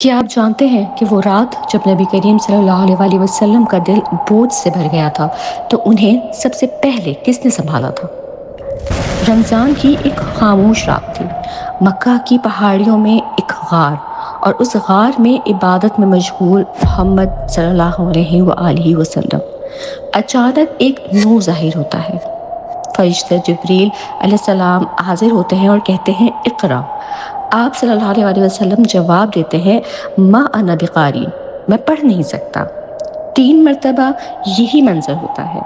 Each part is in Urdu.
کیا آپ جانتے ہیں کہ وہ رات جب نبی کریم صلی اللہ علیہ وسلم کا دل بوجھ سے بھر گیا تھا تو انہیں سب سے پہلے کس نے سنبھالا تھا؟ رمضان کی ایک خاموش رات تھی۔ مکہ کی پہاڑیوں میں ایک غار، اور اس غار میں عبادت میں مشغول محمد صلی اللہ علیہ وآلہ وسلم اچانک ایک نور ظاہر ہوتا ہے۔ فرشتہ جبریل علیہ السلام حاضر ہوتے ہیں اور کہتے ہیں اقرا۔ آپ صلی اللہ علیہ وسلم جواب دیتے ہیں ما انا بقاری، میں پڑھ نہیں سکتا۔ 3 مرتبہ یہی منظر ہوتا ہے،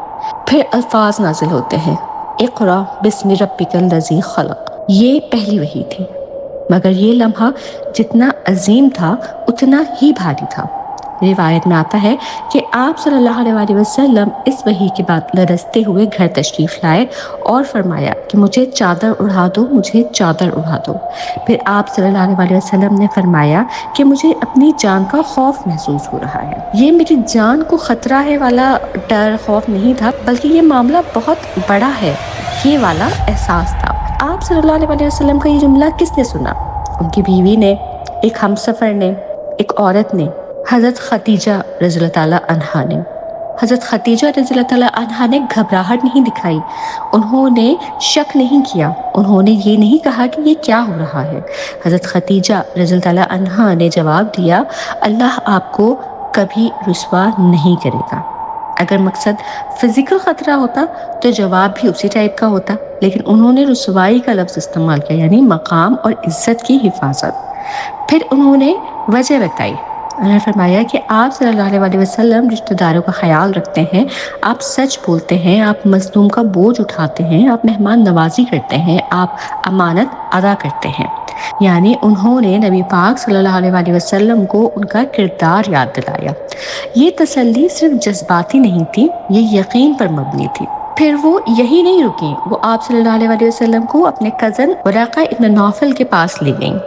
پھر الفاظ نازل ہوتے ہیں اقرا بسم ربک الذی خلق۔ یہ پہلی وحی تھی، مگر یہ لمحہ جتنا عظیم تھا اتنا ہی بھاری تھا۔ روایت میں آتا ہے کہ آپ صلی اللہ علیہ وسلم اس وحی کے بعد لرزتے ہوئے گھر تشریف لائے اور فرمایا کہ مجھے چادر اڑا دو، مجھے چادر اڑا دو۔ پھر آپ صلی اللہ علیہ وسلم نے فرمایا کہ مجھے اپنی جان کا خوف محسوس ہو رہا ہے۔ یہ میری جان کو خطرہ ہے والا ڈر خوف نہیں تھا، بلکہ یہ معاملہ بہت بڑا ہے یہ والا احساس تھا۔ آپ صلی اللہ علیہ وسلم کا یہ جملہ کس نے سنا؟ ان کی بیوی نے، ایک ہمسفر نے، ایک عورت نے، حضرت خدیجہ رضی اللہ تعالیٰ عنہا نے۔ حضرت خدیجہ رضی اللہ تعالیٰ عنہا نے گھبراہٹ نہیں دکھائی، انہوں نے شک نہیں کیا، انہوں نے یہ نہیں کہا کہ یہ کیا ہو رہا ہے۔ حضرت خدیجہ رضی اللہ تعالیٰ عنہا نے جواب دیا اللہ آپ کو کبھی رسوا نہیں کرے گا۔ اگر مقصد فزیکل خطرہ ہوتا تو جواب بھی اسی ٹائپ کا ہوتا، لیکن انہوں نے رسوائی کا لفظ استعمال کیا، یعنی مقام اور عزت کی حفاظت۔ پھر انہوں نے وجہ بتائی، انہوں نے فرمایا کہ آپ صلی اللہ علیہ وسلم رشتہ داروں کا خیال رکھتے ہیں، آپ سچ بولتے ہیں، آپ مظلوم کا بوجھ اٹھاتے ہیں، آپ مہمان نوازی کرتے ہیں، آپ امانت ادا کرتے ہیں۔ یعنی انہوں نے نبی پاک صلی اللہ علیہ وسلم کو ان کا کردار یاد دلایا۔ یہ تسلی صرف جذباتی نہیں تھی، یہ یقین پر مبنی تھی۔ پھر وہ یہی نہیں رکیں، وہ آپ صلی اللہ علیہ وسلم کو اپنے کزن ورقہ ابن نوفل کے پاس لے گئیں۔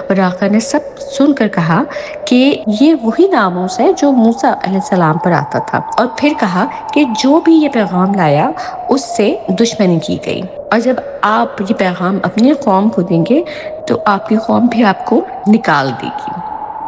ورقہ نے سب سن کر کہا کہ یہ وہی ناموس ہے جو موسیٰ علیہ السلام پر آتا تھا، اور پھر کہا کہ جو بھی یہ پیغام لایا اس سے دشمنی کی گئی، اور جب آپ یہ پیغام اپنی قوم کو دیں گے تو آپ کی قوم بھی آپ کو نکال دے گی۔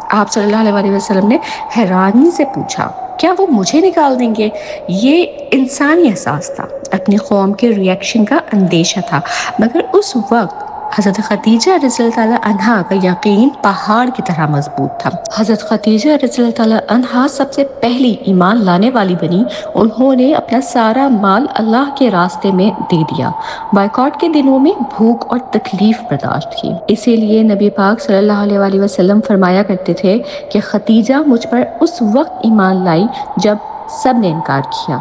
آپ صلی اللہ علیہ وسلم نے حیرانی سے پوچھا کیا وہ مجھے نکال دیں گے؟ یہ انسانی احساس تھا، اپنی قوم کے ریئیکشن کا اندیشہ تھا، مگر اس وقت حضرت خدیجہ رضی اللہ تعالیٰ عنہا کا یقین پہاڑ کی طرح مضبوط تھا۔ حضرت خدیجہ رضی اللہ تعالیٰ عنہا سب سے پہلی ایمان لانے والی بنی، انہوں نے اپنا سارا مال اللہ کے راستے میں دے دیا، بائیکاٹ کے دنوں میں بھوک اور تکلیف برداشت کی۔ اسی لیے نبی پاک صلی اللہ علیہ وسلم فرمایا کرتے تھے کہ خدیجہ مجھ پر اس وقت ایمان لائی جب سب نے انکار کیا۔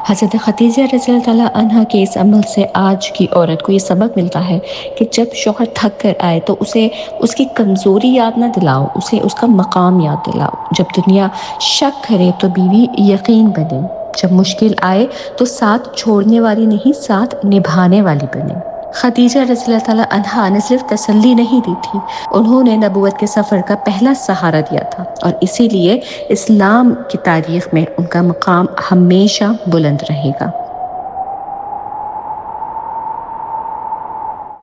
حضرت خدیجہ رضی اللہ تعالیٰ عنہا کے اس عمل سے آج کی عورت کو یہ سبق ملتا ہے کہ جب شوہر تھک کر آئے تو اسے اس کی کمزوری یاد نہ دلاؤ، اسے اس کا مقام یاد دلاؤ۔ جب دنیا شک کرے تو بیوی یقین بنے، جب مشکل آئے تو ساتھ چھوڑنے والی نہیں، ساتھ نبھانے والی بنے۔ خدیجہ رضی اللہ تعالیٰ عنہا نے صرف تسلی نہیں دی تھی، انہوں نے نبوت کے سفر کا پہلا سہارا دیا تھا، اور اسی لیے اسلام کی تاریخ میں ان کا مقام ہمیشہ بلند رہے گا۔